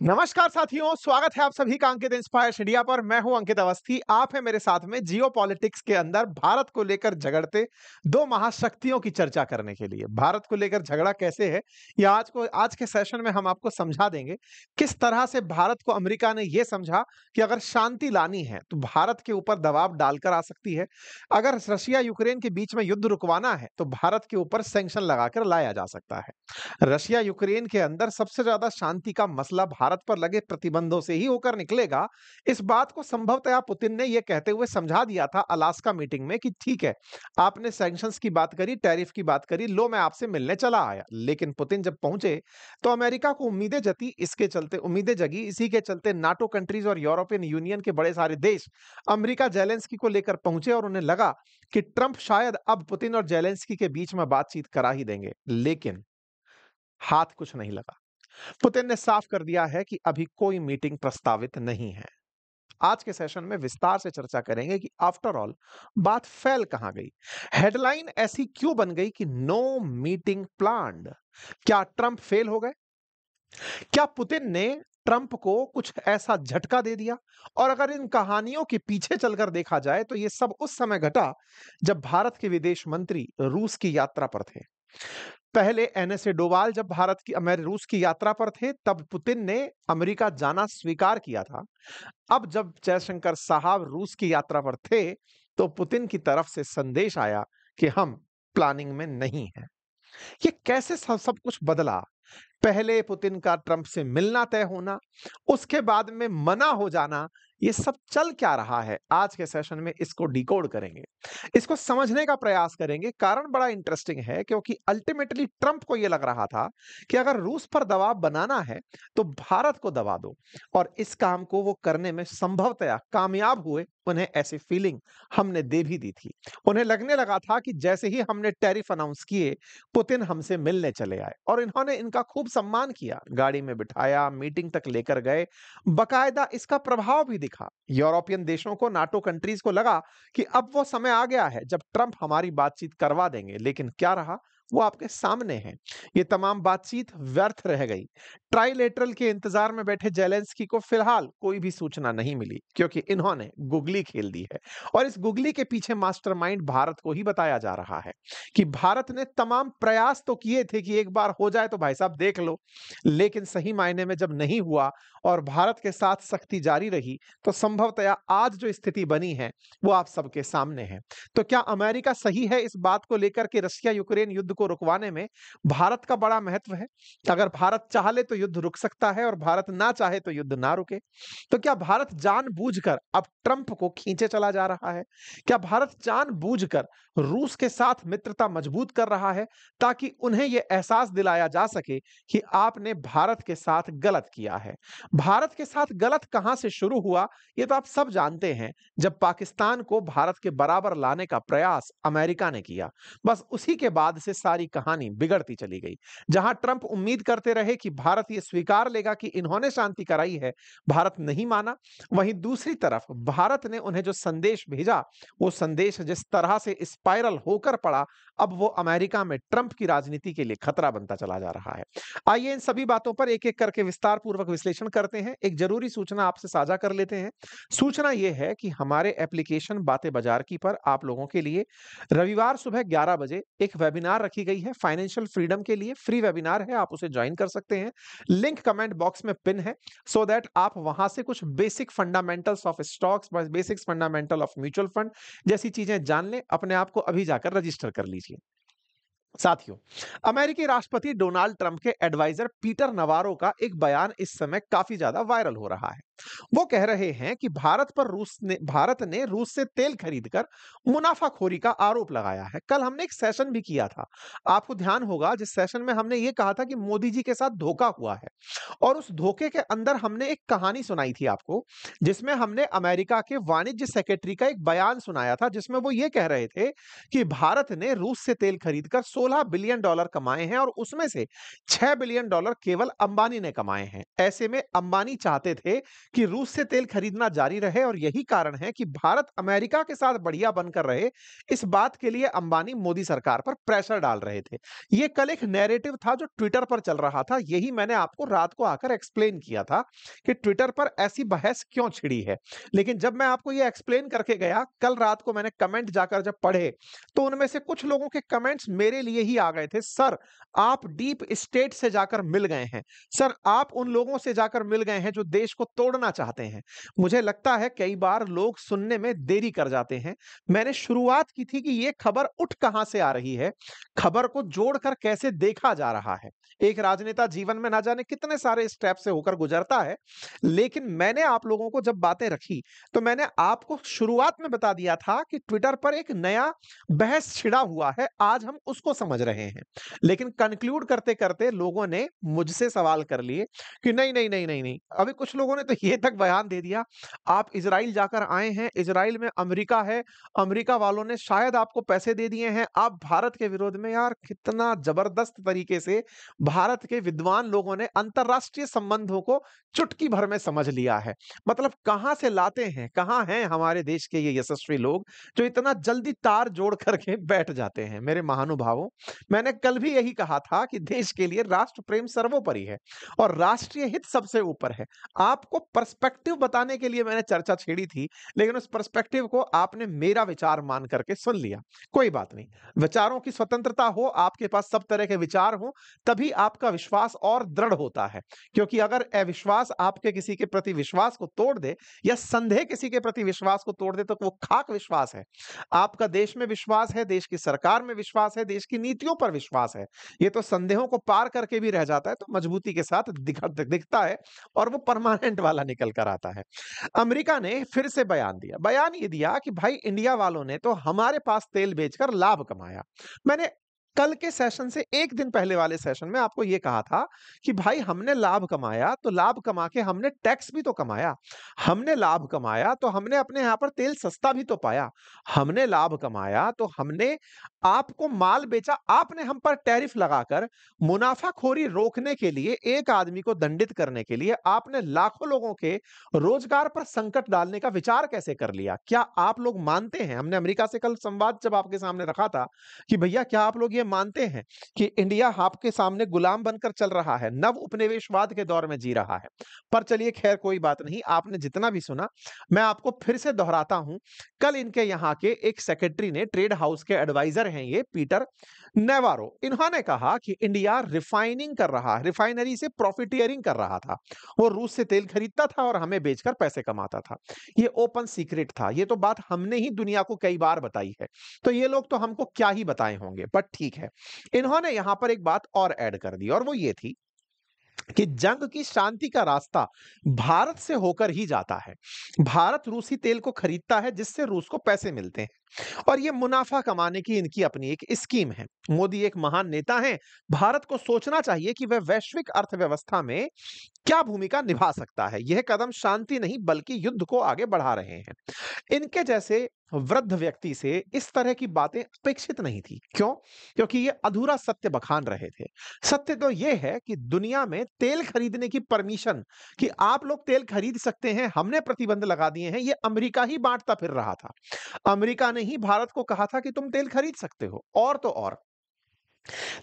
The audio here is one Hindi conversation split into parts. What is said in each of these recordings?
नमस्कार साथियों, स्वागत है आप सभी का अंकित इंस्पायर इंडिया पर। मैं हूं अंकित अवस्थी। आप है मेरे साथ में जियो पॉलिटिक्स के अंदर भारत को लेकर झगड़ते दो महाशक्तियों की चर्चा करने के लिए। भारत को लेकर झगड़ा कैसे है, यह आज के सेशन में हम आपको समझा देंगे। किस तरह से भारत को अमेरिका ने यह समझा कि अगर शांति लानी है तो भारत के ऊपर दबाव डालकर आ सकती है। अगर रशिया यूक्रेन के बीच में युद्ध रुकवाना है तो भारत के ऊपर सैंक्शन लगाकर लाया जा सकता है। रशिया यूक्रेन के अंदर सबसे ज्यादा शांति का मसला भारत पर लगे प्रतिबंधों से ही होकर निकलेगा। इस बात को संभवतः पुतिन ने यह कहते हुए समझा दिया था अलास्का मीटिंग में कि ठीक है, आपने सैंक्शंस की बात करी, टैरिफ की बात करी, लो मैं आपसे मिलने चला आया। लेकिन पुतिन जब पहुंचे तो अमेरिका को उम्मीदें जगी। इसी के चलते नाटो कंट्रीज और यूरोपियन यूनियन के बड़े सारे देश अमेरिका जेलेंस्की को लेकर पहुंचे और उन्हें लगा कि ट्रंप शायद अब पुतिन और जेलेंस्की के बीच में बातचीत करा ही देंगे। लेकिन हाथ कुछ नहीं लगा। पुतिन ने साफ कर दिया है कि अभी कोई मीटिंग प्रस्तावित नहीं है। आज के सेशन में विस्तार से चर्चा करेंगे कि आफ्टर ऑल बात फैल कहां गई। हेडलाइन ऐसी क्यों बन गई कि नो मीटिंग प्लान्ड। क्या ट्रंप फेल हो गए? क्या पुतिन ने ट्रंप को कुछ ऐसा झटका दे दिया? और अगर इन कहानियों के पीछे चलकर देखा जाए तो यह सब उस समय घटा जब भारत के विदेश मंत्री रूस की यात्रा पर थे। पहले एनएसए डोवाल जब रूस की यात्रा पर थे तब पुतिन ने अमेरिका जाना स्वीकार किया था। अब जब जयशंकर साहब रूस की यात्रा पर थे तो पुतिन की तरफ से संदेश आया कि हम प्लानिंग में नहीं हैं। ये कैसे सब कुछ बदला? पहले पुतिन का ट्रंप से मिलना तय होना, उसके बाद में मना हो जाना, ये सब चल क्या रहा है? आज के सेशन में इसको डिकोड करेंगे, इसको समझने का प्रयास करेंगे। कारण बड़ा इंटरेस्टिंग है क्योंकि अल्टीमेटली ट्रंप को यह लग रहा था कि अगर रूस पर दबाव बनाना है तो भारत को दबा दो, और इस काम को वो करने में संभवतया कामयाब हुए। उन्हें ऐसी फीलिंग हमने दे भी दी थी। उन्हें लगने लगा था कि जैसे ही हमने टैरिफ अनाउंस किए, पुतिन हमसे मिलने चले आए और इन्होंने इनका खूब सम्मान किया, गाड़ी में बिठाया, मीटिंग तक लेकर गए। बकायदा इसका प्रभाव भी दिखा। यूरोपियन देशों को, नाटो कंट्रीज को लगा कि अब वो समय आ गया है जब ट्रंप हमारी बातचीत करवा देंगे। लेकिन क्या रहा? वो आपके सामने है। ये तमाम बातचीत व्यर्थ रह गई। ट्राइलेटरल के इंतजार में बैठे जेलेंस्की को फिलहाल कोई भी सूचना नहीं मिली क्योंकि इन्होंने गुगली खेल दी है। और इस गुगली के पीछे मास्टरमाइंड भारत को ही बताया जा रहा है कि भारत ने तमाम प्रयास तो किए थे कि एक बार हो जाए तो भाई साहब देख लो, लेकिन सही मायने में जब नहीं हुआ और भारत के साथ सख्ती जारी रही तो संभवतया आज जो स्थिति बनी है वो आप सबके सामने है। तो क्या अमेरिका सही है इस बात को लेकर के रशिया यूक्रेन युद्ध को रुकवाने में भारत का बड़ा महत्व है? अगर भारत चाह ले तो युद्ध रुक सकता है और भारत ना चाहे तो युद्ध ना रुके। तो क्या भारत जानबूझकर अब ट्रंप को खींचे चला जा रहा है? क्या भारत जानबूझकर रूस के साथ मित्रता मजबूत कर रहा है ताकि उन्हें यह एहसास दिलाया जा सके कि आपने भारत के साथ गलत किया है? भारत के साथ गलत कहां से शुरू हुआ, यह तो आप सब जानते हैं। जब पाकिस्तान को भारत के बराबर लाने का प्रयास अमेरिका ने किया, बस उसी के बाद से सारी कहानी बिगड़ती चली गई। जहां ट्रंप उम्मीद करते रहे कि भारत यह स्वीकार लेगा कि इन्होंने शांति कराई है, भारत नहीं माना। वहीं दूसरी तरफ भारत ने उन्हें जो संदेश भेजा, वो संदेश जिस तरह से स्पाइरल होकर पड़ा, अब वो अमेरिका में ट्रंप की राजनीति के लिए खतरा बनता चला जा रहा है। आइए इन सभी बातों पर एक एक करके विस्तार पूर्वक विश्लेषण करते हैं। एक जरूरी सूचना आपसे साझा कर लेते हैं। सूचना यह है कि हमारे एप्लीकेशन बातें बाजार की पर आप लोगों के लिए रविवार सुबह 11 बजे एक वेबिनार रखी गई है फाइनेंशियल फ्रीडम के लिए। फ्री वेबिनार है, आप उसे ज्वाइन कर सकते हैं। लिंक कमेंट बॉक्स में पिन है, सो दैट आप वहां से कुछ basic fundamentals of stocks, basic fundamental of mutual fund जैसी चीजें जान लें। अपने आप को अभी जाकर रजिस्टर कर लीजिए। साथियों, अमेरिकी राष्ट्रपति डोनाल्ड ट्रंप के एडवाइजर पीटर नवारो का एक बयान इस समय काफी ज्यादा वायरल हो रहा है। वो कह रहे हैं कि भारत ने रूस से तेल खरीदकर मुनाफाखोरी का आरोप लगाया है। कल हमने एक सेशन भी किया था, आपको ध्यान होगा, जिस सेशन में हमने ये कहा था कि मोदी जी के साथ धोखा हुआ है। और उस धोखे के अंदर हमने एक कहानी सुनाई थी आपको, जिसमें हमने अमेरिका के वाणिज्य सेक्रेटरी का एक बयान सुनाया था, जिसमें वो ये कह रहे थे कि भारत ने रूस से तेल खरीदकर $16 बिलियन कमाए हैं और उसमें से $6 बिलियन केवल अंबानी ने कमाए हैं। ऐसे में अंबानी चाहते थे कि रूस से तेल खरीदना जारी रहे और यही कारण है कि भारत अमेरिका के साथ बढ़िया बनकर रहे। इस बात के लिए अंबानी मोदी सरकार पर प्रेशर डाल रहे थे। ये कल एक नैरेटिव था जो ट्विटर पर चल रहा था। यही मैंने आपको रात को आकर एक्सप्लेन किया था कि ट्विटर पर ऐसी बहस क्यों छिड़ी है। लेकिन जब मैं आपको ये एक्सप्लेन करके गया, कल रात को मैंने कमेंट जाकर जब पढ़े, तो उनमें से कुछ लोगों के कमेंट्स मेरे लिए ही आ गए थे। सर, आप डीप स्टेट से जाकर मिल गए हैं। सर, आप उन लोगों से जाकर मिल गए हैं जो देश को तोड़ना चाहते हैं। मुझे लगता है कई बार लोग सुनने में देरी कर जाते हैं। मैंने शुरुआत की थी कि ये खबर उठ कहां से आ रही है, खबर को जोड़कर कैसे देखा जा रहा है। एक राजनेता जीवन में ना जाने कितने सारे स्टेप से होकर गुजरता है, लेकिन मैंने आप लोगों को जब बातें रखी, तो मैंने आपको शुरुआत में बता दिया था कि ट्विटर पर एक नया बहस छिड़ा हुआ है, आज हम उसको समझ रहे हैं। लेकिन कंक्लूड करते-करते लोगों ने मुझसे सवाल कर लिए कि नहीं, नहीं, नहीं, नहीं, नहीं। अभी कुछ लोगों ने तो ये तक बयान दे दिया, आप इज़राइल जाकर आए हैं, इज़राइल में अमेरिका है, अमेरिका वालों ने शायद आपको पैसे दे दिए हैं, आप भारत के विरोध में। यार, कितना जबरदस्त तरीके से भारत के विद्वान लोगों ने अंतर्राष्ट्रीय संबंधों को चुटकी भर में समझ लिया है। मतलब कहाँ से लाते हैं, कहाँ हैं हमारे देश के ये यशस्वी लोग जो इतना जल्दी तार जोड़ करके बैठ जाते हैं। मेरे महानुभावों, मैंने कल भी यही कहा था कि देश के लिए राष्ट्र प्रेम सर्वोपरि है और राष्ट्रीय हित सबसे ऊपर है। आपको पर्सपेक्टिव बताने के लिए मैंने चर्चा छेड़ी थी, लेकिन उस पर्सपेक्टिव को आपने मेरा विचार मान करके सुन लिया। कोई बात नहीं, विचारों की स्वतंत्रता हो, आपके पास सब तरह के विचार हो, तभी आपका विश्वास और दृढ़ होता है। क्योंकि अगर अविश्वास आपके किसी के प्रति विश्वास को तोड़ दे या संदेह किसी के प्रति विश्वास को तोड़ दे, तो वो खाक विश्वास है। आपका देश में विश्वास है, देश की सरकार में विश्वास है, देश की नीतियों पर विश्वास है। ये तो संदेहों को पार करके भी रह जाता है, तो मजबूती के साथ दिखता है और वो परमानेंट वाला निकल कर आता है। अमेरिका ने फिर से बयान दिया। बयान ये दिया कि भाई, इंडिया वालों ने तो हमारे पास तेल बेचकर लाभ कमाया। मैंने कल के सेशन से एक दिन पहले वाले सेशन में आपको ये कहा था कि भाई, हमने लाभ कमाया तो लाभ कमा के हमने टैक्स भी तो कमाया। हमने लाभ कमाया तो हमने अपने यहाँ पर तेल सस्ता भी तो पाया। हमने लाभ कमाया तो हमने आपको माल बेचा, आपने हम पर टैरिफ लगाकर मुनाफाखोरी रोकने के लिए, एक आदमी को दंडित करने के लिए आपने लाखों लोगों के रोजगार पर संकट डालने का विचार कैसे कर लिया? क्या आप लोग मानते हैं, हमने अमेरिका से कल संवाद जब आपके सामने रखा था, कि भैया क्या आप लोग ये मानते हैं कि इंडिया आपके सामने गुलाम बनकर चल रहा है, नव उपनिवेशवाद के दौर में जी रहा है? पर चलिए, खैर कोई बात नहीं, आपने जितना भी सुना, मैं आपको फिर से दोहराता हूं। कल इनके यहाँ के एक सेक्रेटरी ने, ट्रेड हाउस के एडवाइजर हैं ये, पीटर नेवारो, इन्होंने कहा कि इंडिया रिफाइनिंग कर रहा है, रिफाइनरी से प्रॉफिटियरिंग कर रहा था। वो रूस से तेल खरीदता था और हमें बेचकर पैसे कमाता था। ये ओपन सीक्रेट था। ये तो बात हमने ही दुनिया को कई बार बताई है, तो ये लोग तो हमको क्या ही बताए होंगे, बट ठीक है। इन्होंने यहां पर एक बात और ऐड कर दी, और वो ये थी कि जंग की शांति का रास्ता भारत से होकर ही जाता है। भारत रूसी तेल को खरीदता है, जिससे रूस को पैसे मिलते हैं, और ये मुनाफा कमाने की इनकी अपनी एक स्कीम है। मोदी एक महान नेता हैं। भारत को सोचना चाहिए कि वह वैश्विक अर्थव्यवस्था में क्या भूमिका निभा सकता है। यह कदम शांति नहीं बल्कि युद्ध को आगे बढ़ा रहे हैं। इनके जैसे वृद्ध व्यक्ति से इस तरह की बातें अपेक्षित नहीं थी। क्यों? क्योंकि ये अधूरा सत्य बखान रहे थे। सत्य तो ये है कि दुनिया में तेल खरीदने की परमिशन, कि आप लोग तेल खरीद सकते हैं, हमने प्रतिबंध लगा दिए हैं, ये अमेरिका ही बांटता फिर रहा था। अमेरिका ने ही भारत को कहा था कि तुम तेल खरीद सकते हो। और तो और,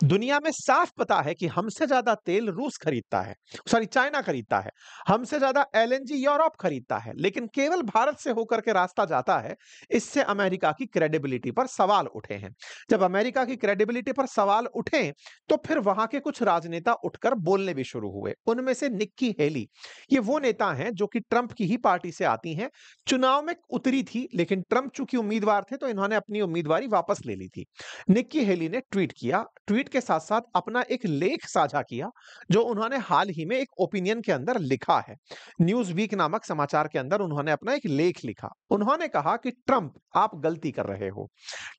दुनिया में साफ पता है कि हमसे ज्यादा तेल रूस खरीदता है, सॉरी चाइना खरीदता है। हमसे ज्यादा एलएनजी यूरोप खरीदता है, लेकिन केवल भारत से होकर के रास्ता जाता है। इससे अमेरिका की क्रेडिबिलिटी पर सवाल उठे हैं। जब अमेरिका की क्रेडिबिलिटी पर सवाल उठे, तो फिर वहां के कुछ राजनेता उठकर बोलने भी शुरू हुए। उनमें से निक्की हेली, ये वो नेता हैं जो कि ट्रंप की ही पार्टी से आती हैं। चुनाव में उतरी थी, लेकिन ट्रंप चूंकि उम्मीदवार थे, तो इन्होंने अपनी उम्मीदवारी वापस ले ली थी। निक्की हेली ने ट्वीट किया, ट्वीट के साथ साथ अपना एक लेख साझा किया, जो उन्होंने हाल ही में एक ओपिनियन के अंदर लिखा है। न्यूज वीक नामक समाचार के अंदर उन्होंने अपना एक लेख लिखा। उन्होंने कहा कि ट्रंप, आप गलती कर रहे हो।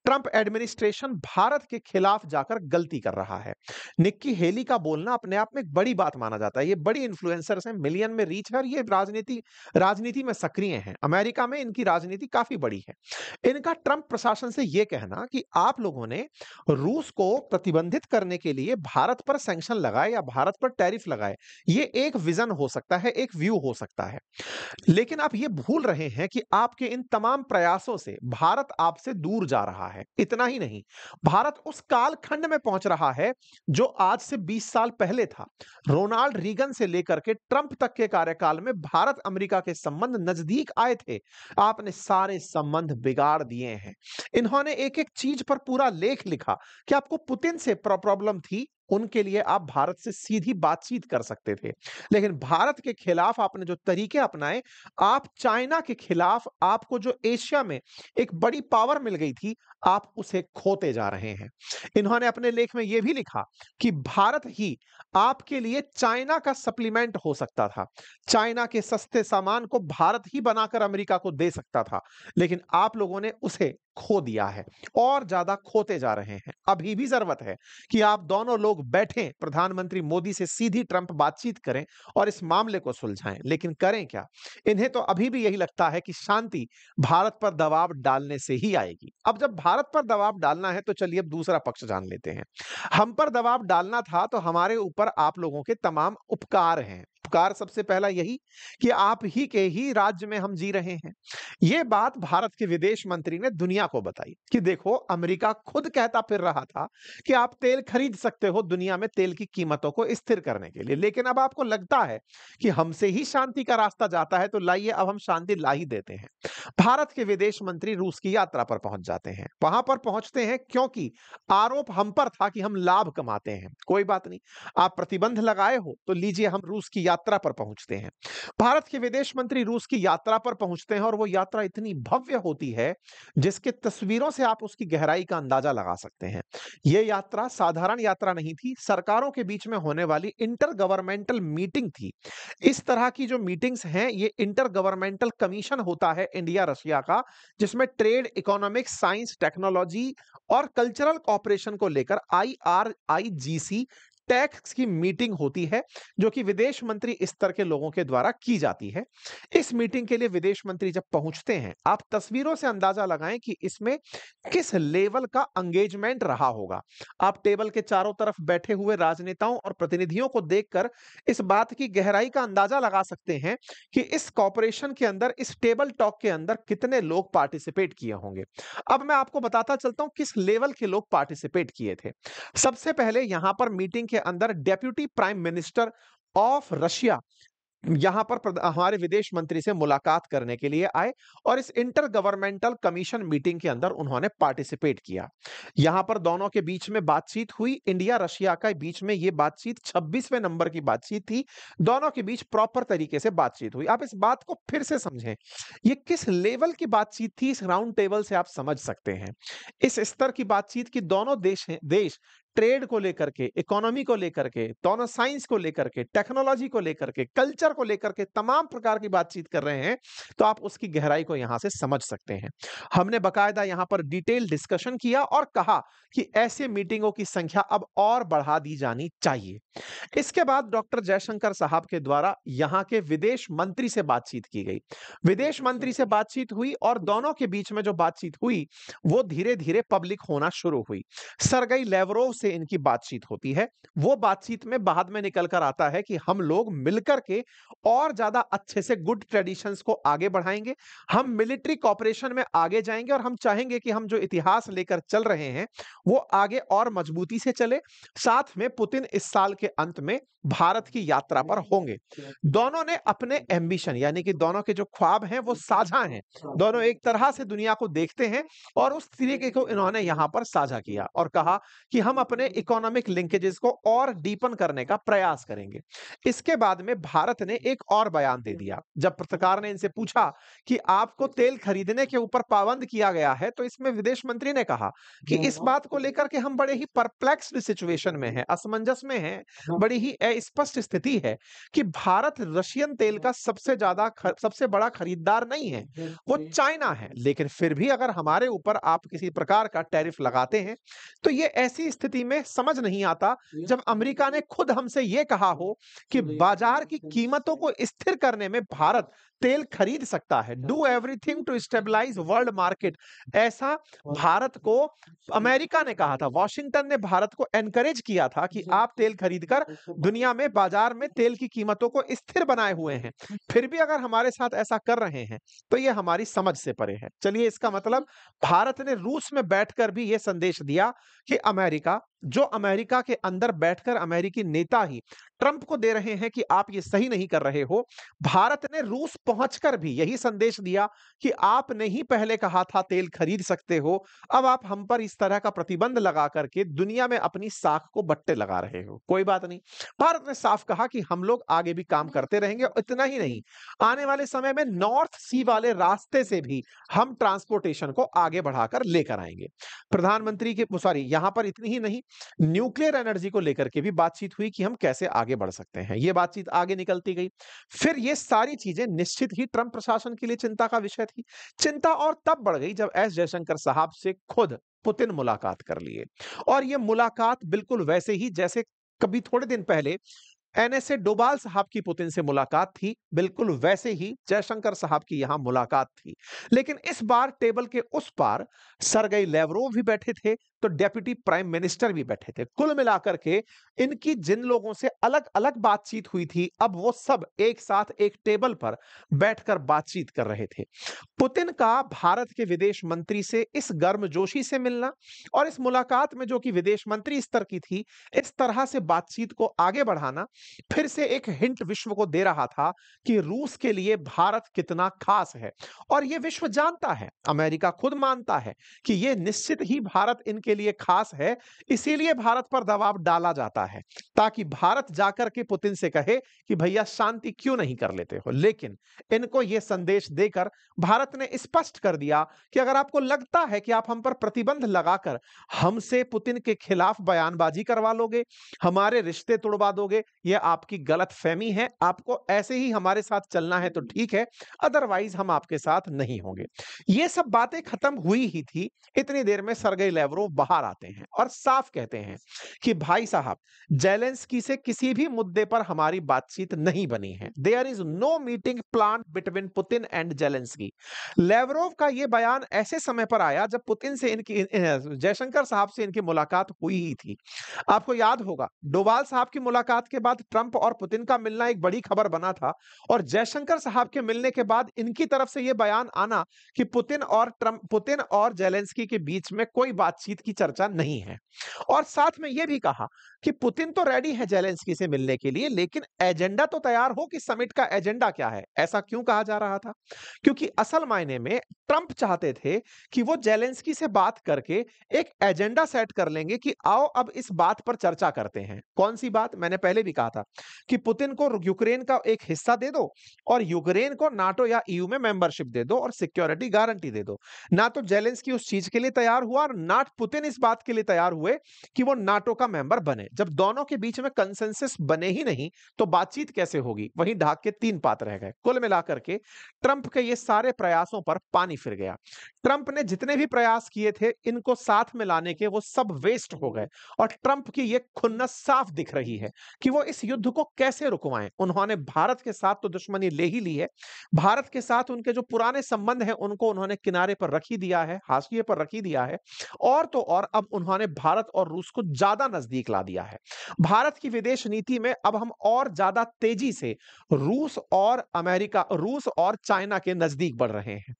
ट्रंप एडमिनिस्ट्रेशन भारत के खिलाफ जाकर गलती कर रहा है। निक्की हेली का बोलना अपने आप में एक बड़ी बात माना जाता है। ये बड़ी इन्फ्लुएंसर्स हैं, मिलियन में रीच है, और ये राजनीति में सक्रिय हैं। अमेरिका में इनकी राजनीति काफी बड़ी है। इनका ट्रंप प्रशासन से यह कहना कि आप लोगों ने रूस को प्रतिबंधित करने के लिए भारत पर सैंक्शन लगाए या भारत पर टैरिफ लगाए, ये एक विजन हो सकता है, एक व्यू हो सकता है। लेकिन आप ये भूल रहे हैं कि आपके इन तमाम प्रयासों से भारत आपसे दूर जा रहा है। इतना ही नहीं, भारत उस कालखंड में पहुंच रहा है जो आज से 20 साल पहले था। रोनाल्ड रीगन से लेकर के ट्रंप तक के कार्यकाल में भारत अमेरिका के संबंध नजदीक आए थे। आपने सारे संबंध बिगाड़ दिए हैं। इन्होंने एक एक चीज पर पूरा लेख लिखा कि आपको पुतिन से प्रॉब्लम थी, उनके लिए आप भारत से सीधी बातचीत कर सकते थे। लेकिन भारत के खिलाफ आपने जो तरीके अपनाए, आप चाइना के खिलाफ, आपको जो एशिया में एक बड़ी पावर मिल गई थी, आप उसे खोते जा रहे हैं। इन्होंने अपने लेख में यह भी लिखा कि भारत ही आपके लिए चाइना का सप्लीमेंट हो सकता था। चाइना के सस्ते सामान को भारत ही बनाकर अमेरिका को दे सकता था, लेकिन आप लोगों ने उसे खो दिया है और ज्यादा खोते जा रहे हैं। अभी भी जरूरत है कि आप दोनों लोग बैठें, प्रधानमंत्री मोदी से सीधी ट्रंप बातचीत करें और इस मामले को सुलझाएं। लेकिन करें क्या? इन्हें तो अभी भी यही लगता है कि शांति भारत पर दबाव डालने से ही आएगी। अब जब भारत पर दबाव डालना है तो चलिए अब दूसरा पक्ष जान लेते हैं। हम पर दबाव डालना था तो हमारे ऊपर आप लोगों के तमाम उपकार हैं। उपकार सबसे पहला यही कि आप ही के ही राज्य में हम जी रहे हैं। यह बात भारत के विदेश मंत्री ने दुनिया को बताई कि देखो, अमेरिका खुद कहता फिर रहा था कि आप तेल खरीद सकते हो दुनिया में तेल की कीमतों को स्थिर करने के लिए, लेकिन अब आपको लगता है कि हमसे ही शांति का रास्ता जाता है, तो लाइए अब हम शांति ला ही देते हैं। भारत के विदेश मंत्री रूस की यात्रा पर पहुंच जाते हैं। वहां पर पहुंचते हैं क्योंकि आरोप हम पर था कि हम लाभ कमाते हैं। कोई बात नहीं, आप प्रतिबंध लगाए हो तो लीजिए, हम रूस की यात्रा पर पहुंचते हैं। भारत के विदेश मंत्री रूस की यात्रा पर पहुंचते हैं और वो यात्रा इतनी भव्य होती है जिसके तस्वीरों से आप उसकी गहराई का अंदाजा लगा सकते हैं। यह यात्रा साधारण यात्रा नहीं थी, सरकारों के बीच में होने वाली इंटर गवर्नमेंटल मीटिंग थी। इस तरह की जो मीटिंग्स हैं, ये इंटर गवर्नमेंटल कमीशन होता है इंडिया रशिया का, जिसमें ट्रेड, इकोनॉमिक्स, साइंस, टेक्नोलॉजी और कल्चरल कॉपरेशन को लेकर IRIGC टैक्स की मीटिंग होती है, जो कि विदेश मंत्री स्तर के लोगों के द्वारा की जाती है। इस मीटिंग के लिए विदेश मंत्री जब पहुंचते हैं, आप तस्वीरों से अंदाजा लगाएं कि इसमें किस लेवल का एंगेजमेंट रहा होगा। आप टेबल के चारों तरफ बैठे हुए राजनेताओं और प्रतिनिधियों को देखकर इस बात की गहराई का अंदाजा लगा सकते हैं कि इस कॉपरेशन के अंदर, इस टेबल टॉक के अंदर कितने लोग पार्टिसिपेट किए होंगे। अब मैं आपको बताता चलता हूं किस लेवल के लोग पार्टिसिपेट किए थे। सबसे पहले यहां पर मीटिंग के अंदर deputy prime minister of Russia यहां पर हमारे विदेश मंत्री से मुलाकात करने के लिए आए और इस इंटर गवर्नमेंटल कमीशन मीटिंग के अंदर उन्होंने पार्टिसिपेट किया। यहां पर दोनों के बीच में बातचीत हुई। इंडिया रशिया के बीच में यह बातचीत 26वें नंबर की बातचीत थी। दोनों के बीच प्रॉपर तरीके से बातचीत हुई। आप इस बात को फिर से समझें, यह किस लेवल की बातचीत थी, इस राउंड टेबल से आप समझ सकते हैं। इस स्तर की बातचीत की दोनों देश ट्रेड को लेकर के, इकोनॉमी को लेकर के, दोनों साइंस को लेकर के, टेक्नोलॉजी को लेकर के, कल्चर को लेकर के तमाम प्रकार की बातचीत कर रहे हैं, तो आप उसकी गहराई को यहां से समझ सकते हैं। हमने बकायदा यहां पर डिटेल डिस्कशन किया और कहा कि ऐसे मीटिंगों की संख्या अब और बढ़ा दी जानी चाहिए। इसके बाद डॉक्टर जयशंकर साहब के द्वारा यहां के विदेश मंत्री से बातचीत की गई। विदेश मंत्री से बातचीत हुई और दोनों के बीच में जो बातचीत हुई वो धीरे धीरे पब्लिक होना शुरू हुई। सरगई लेवरोव से इनकी बातचीत होती है। वो बातचीत में बाद में निकल कर आता है कि हम लोग मिलकर के और ज्यादा अच्छे से गुड ट्रेडिशंस को आगे बढ़ाएंगे, हम मिलिट्री कॉपरेशन में आगे जाएंगे और हम चाहेंगे कि हम जो इतिहास लेकर चल रहे हैं वो आगे और मजबूती से चले। साथ में पुतिन इस साल के अंत में भारत की यात्रा पर होंगे। दोनों ने अपने एम्बिशन, यानी कि दोनों के जो ख्वाब हैं वो साझा हैं। दोनों एक तरह से दुनिया को देखते हैं और उस तरीके को इन्होंने यहां पर साझा किया और कहा कि हम अपने इकोनॉमिक लिंकेजेस को और डीपन करने का प्रयास करेंगे। इसके बाद में भारत ने एक और बयान दे दिया। जब पत्रकार ने इनसे पूछा कि आपको तेल खरीदने के ऊपर पाबंद किया गया है, तो इसमें विदेश मंत्री ने कहा कि इस बात को लेकर के हम बड़े ही परप्लेक्स्ड सिचुएशन में हैं, असमंजस में हैं, बड़ी ही अस्पष्ट स्थिति है कि भारत रशियन तेल का सबसे बड़ा खरीदार नहीं है, वो चाइना है। लेकिन फिर भी अगर हमारे ऊपर आप किसी प्रकार का टैरिफ लगाते हैं तो ये ऐसी स्थिति स्थिति में समझ नहीं आता जब अमेरिका ने खुद हमसे यह कहा हो कि बाजार की कीमतों को स्थिर करने में भारत तेल खरीद सकता है, do everything to stabilize world market. ऐसा भारत को अमेरिका ने कहा था, वॉशिंगटन ने भारत को एनकरेज किया था कि आप तेल खरीदकर दुनिया में बाजार में तेल की कीमतों को स्थिर बनाए हुए हैं। फिर भी अगर हमारे साथ ऐसा कर रहे हैं तो ये हमारी समझ से परे है। चलिए, इसका मतलब भारत ने रूस में बैठकर भी यह संदेश दिया कि अमेरिका, जो अमेरिका के अंदर बैठकर अमेरिकी नेता ही ट्रंप को दे रहे हैं कि आप ये सही नहीं कर रहे हो, भारत ने रूस पहुंचकर भी यही संदेश दिया कि आपने ही पहले कहा था तेल खरीद सकते हो, अब आप हम पर इस तरह का प्रतिबंध लगा करके दुनिया में अपनी साख को बट्टे लगा रहे हो। कोई बात नहीं, भारत ने साफ कहा कि हम लोग आगे भी काम करते रहेंगे, और इतना ही नहीं, आने वाले समय में नॉर्थ सी वाले रास्ते से भी हम ट्रांसपोर्टेशन को आगे बढ़ाकर लेकर आएंगे। प्रधानमंत्री के सॉरी, यहां पर इतनी ही नहीं, न्यूक्लियर एनर्जी को लेकर के भी बातचीत हुई कि हम कैसे आगे बढ़ सकते हैं। यह बातचीत आगे निकलती गई। फिर ये सारी चीजें निश्चित ही ट्रंप प्रशासन के लिए चिंता का विषय थी। चिंता और तब बढ़ गई जब एस जयशंकर साहब से खुद पुतिन मुलाकात कर लिए, और यह मुलाकात बिल्कुल वैसे ही जैसे कभी थोड़े दिन पहले एनएसए डोभाल साहब की पुतिन से मुलाकात थी, बिल्कुल वैसे ही जयशंकर साहब की यहां मुलाकात थी। लेकिन इस बार टेबल के उस पार सरगेई लेवरोव भी बैठे थे, तो डेप्यूटी प्राइम मिनिस्टर भी बैठे थे। कुल मिलाकर के इनकी जिन लोगों से अलग अलग बातचीत हुई थी, अब वो सब एक साथ एक टेबल पर बैठकर बातचीत कर रहे थे। पुतिन का भारत के विदेश मंत्री से इस गर्मजोशी से मिलना और इस मुलाकात में, जो कि विदेश मंत्री स्तर की थी, इस तरह से बातचीत को आगे बढ़ाना फिर से एक हिंट विश्व को दे रहा था कि रूस के लिए भारत कितना खास है। और यह विश्व जानता है, अमेरिका खुद मानता है कि यह निश्चित ही भारत इनके लिए खास है। इसीलिए भारत पर दबाव डाला जाता है ताकि भारत जाकर के पुतिन से कहे कि भैया शांति क्यों नहीं कर लेते हो। लेकिन इनको यह संदेश देकर भारत ने स्पष्ट कर दिया कि अगर आपको लगता है कि आप हम पर प्रतिबंध लगाकर हमसे पुतिन के खिलाफ बयानबाजी करवा लोगे, हमारे रिश्ते तोड़वा दोगे, यह आपकी गलतफहमी है। आपको ऐसे ही हमारे साथ चलना है तो ठीक है, अदरवाइज हम आपके साथ नहीं होंगे। ये सब बातें खत्म हुई ही थी, इतनी देर में सरगेई लेवरोव बाहर आते हैं और साफ कहते हैं कि भाई साहब, जेलेंस्की से किसी भी मुद्दे पर हमारी बातचीत नहीं बनी है। There is no meeting plan between Putin and Zelensky. Lavrov का यह बयान ऐसे समय पर आया जब पुतिन से इनकी जयशंकर साहब से इनकी मुलाकात हुई ही थी। आपको याद होगा, डोभाल साहब की मुलाकात के बाद ट्रंप और पुतिन का मिलना एक बड़ी खबर बना था, और जयशंकर साहब के मिलने के बाद इनकी तरफ से यह बयान आना कि पुतिन और जेलेंस्की के बीच में कोई बातचीत की चर्चा नहीं है। और साथ में यह भी कहा कि पुतिन तो रेडी है जेलेंस्की से मिलने के लिए, लेकिन एजेंडा तो तैयार हो कि समिट का एजेंडा क्या है। ऐसा क्यों कहा जा रहा था? क्योंकि असल मायने में ट्रंप चाहते थे कि वो जेलेंस्की से बात करके एक एजेंडा सेट कर लेंगे कि आओ अब इस बात पर चर्चा करते हैं। कौन सी बात? मैंने पहले भी कहा था कि पुतिन को यूक्रेन का एक हिस्सा दे दो, और यूक्रेन को नाटो या ईयू में मेंबरशिप दे दो, और सिक्योरिटी गारंटी दे दो। ना तो जेलेंस्की उस चीज के लिए तैयार हुआ, और ना पुतिन इस बात के लिए तैयार हुए कि वो नाटो का मेंबर बने। जब दोनों के बीच में कंसेंसस बने ही नहीं तो बातचीत कैसे होगी? वहीं ढाक के तीन पात रह गए। कुल मिलाकर के ट्रंप के ये सारे प्रयासों पर पानी फिर गया। ट्रंप ने जितने भी प्रयास किए थे इनको साथ में लाने के, वो सब वेस्ट हो गए। और ट्रंप की ये खुन्नस साफ दिख रही है कि वो इस युद्ध को कैसे रुकवाएं। उन्होंने भारत के साथ तो दुश्मनी ले ही ली है, भारत के साथ उनके जो पुराने संबंध हैं उनको उन्होंने किनारे पर रख ही दिया है, हाशिए पर रख ही दिया है। और तो और अब उन्होंने भारत और रूस को ज्यादा नजदीक ला दिया है। भारत की विदेश नीति में अब हम और ज्यादा तेजी से रूस और चाइना के नजदीक बढ़ रहे हैं।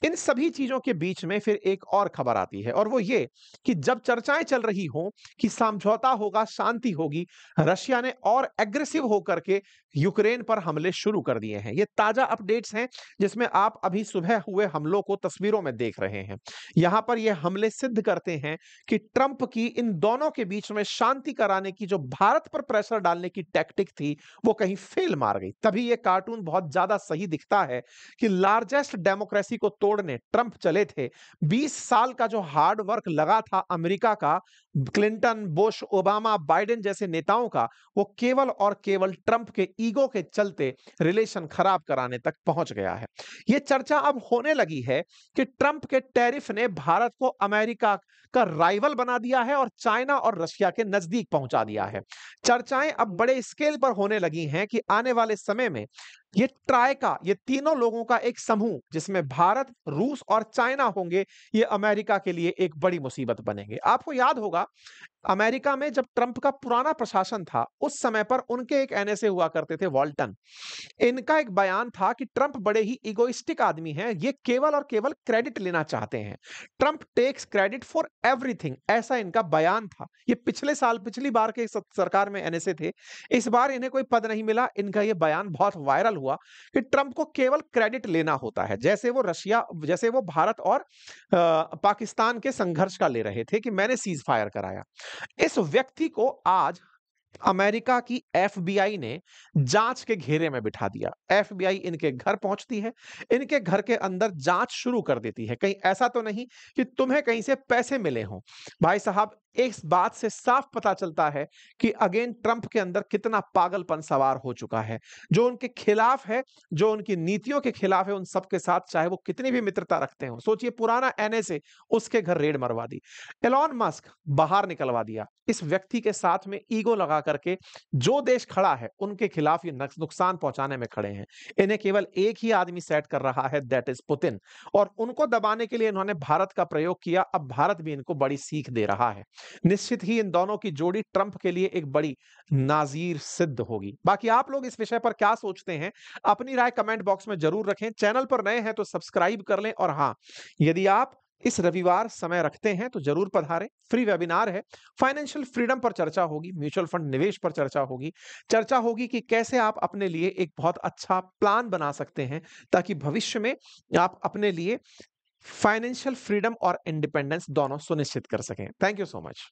इन सभी चीजों के बीच में फिर एक और खबर आती है, और वो ये कि जब चर्चाएं चल रही हो कि समझौता होगा, शांति होगी, रशिया ने और एग्रेसिव होकर के यूक्रेन पर हमले शुरू कर दिए हैं। ये ताजा अपडेट्स हैं जिसमें आप अभी सुबह हुए हमलों को तस्वीरों में देख रहे हैं। यहां पर ये हमले सिद्ध करते हैं कि ट्रंप की इन दोनों के बीच में शांति कराने की जो भारत पर प्रेशर डालने की टैक्टिक थी वो कहीं फेल मार गई। तभी ये कार्टून बहुत ज्यादा सही दिखता है कि लार्जेस्ट डेमोक्रेसी को तोड़ने ट्रंप चले थे। 20 साल का जो हार्ड वर्क लगा था अमेरिका का, क्लिंटन, बुश, ओबामा, बाइडेन जैसे नेताओं का वो केवल और केवल ट्रंप के ईगो के चलते रिलेशन खराब कराने तक पहुंच गया है। ये चर्चा अब होने लगी है कि ट्रंप के टैरिफ ने भारत को अमेरिका का राइवल बना दिया है और चाइना और रशिया के नजदीक पहुंचा दिया है। चर्चाएं अब बड़े स्केल पर होने लगी हैं कि आने वाले समय में ये ट्राइका, ये तीनों लोगों का एक समूह जिसमें भारत, रूस और चाइना होंगे, ये अमेरिका के लिए एक बड़ी मुसीबत बनेंगे। आपको याद होगा अमेरिका में जब ट्रंप का पुराना प्रशासन था, उस समय पर उनके एक एनएसए हुआ करते थे, वॉल्टन। इनका एक बयान था कि ट्रंप बड़े ही इगोइस्टिक आदमी हैं, ये केवल और केवल क्रेडिट लेना चाहते हैं। Trump tax credit for everything, ऐसा इनका बयान था। ये पिछले साल, पिछली बार के सरकार में एनएसए थे, इस बार इन्हें कोई पद नहीं मिला। इनका ये बयान बहुत वायरल हुआ कि ट्रंप को केवल क्रेडिट लेना होता है, जैसे वो भारत और पाकिस्तान के संघर्ष का ले रहे थे कि मैंने सीज फायर कराया। इस व्यक्ति को आज अमेरिका की एफबीआई ने जांच के घेरे में बिठा दिया। एफबीआई इनके घर पहुंचती है, इनके घर के अंदर जांच शुरू कर देती है। कहीं ऐसा तो नहीं कि तुम्हें कहीं से पैसे मिले हों। भाई साहब, इस बात से साफ पता चलता है कि अगेन ट्रंप के अंदर कितना पागलपन सवार हो चुका है। जो उनके खिलाफ है, जो उनकी नीतियों के खिलाफ है, उन सबके साथ चाहे वो कितनी भी मित्रता रखते हो। सोचिए, पुराना एनएसए, उसके घर रेड मरवा दी। एलॉन मस्क बाहर निकलवा दिया। इस व्यक्ति के साथ में ईगो लगा करके जो देश खड़ा है, उनके खिलाफ ये नुकसान पहुंचाने में खड़े हैं। इन्हें केवल एक ही आदमी सेट कर रहा है, दैट इज पुतिन। और उनको दबाने के लिए इन्होंने भारत का प्रयोग किया। अब भारत भी इनको बड़ी सीख दे रहा है। निश्चित ही इन दोनों की जोड़ी ट्रंप के लिए एक बड़ी नाजीर सिद्ध होगी। बाकी आप लोग इस विषय पर क्या सोचते हैं, अपनी राय कमेंट बॉक्स में जरूर रखें। चैनल पर नए हैं तो सब्सक्राइब कर लें। और हां, यदि आप इस रविवार समय रखते हैं तो जरूर पधारें। फ्री वेबिनार है, फाइनेंशियल फ्रीडम पर चर्चा होगी, म्यूचुअल फंड निवेश पर चर्चा होगी कि कैसे आप अपने लिए एक बहुत अच्छा प्लान बना सकते हैं ताकि भविष्य में आप अपने लिए फाइनेंशियल फ्रीडम और इंडिपेंडेंस दोनों सुनिश्चित कर सकें। Thank you so much.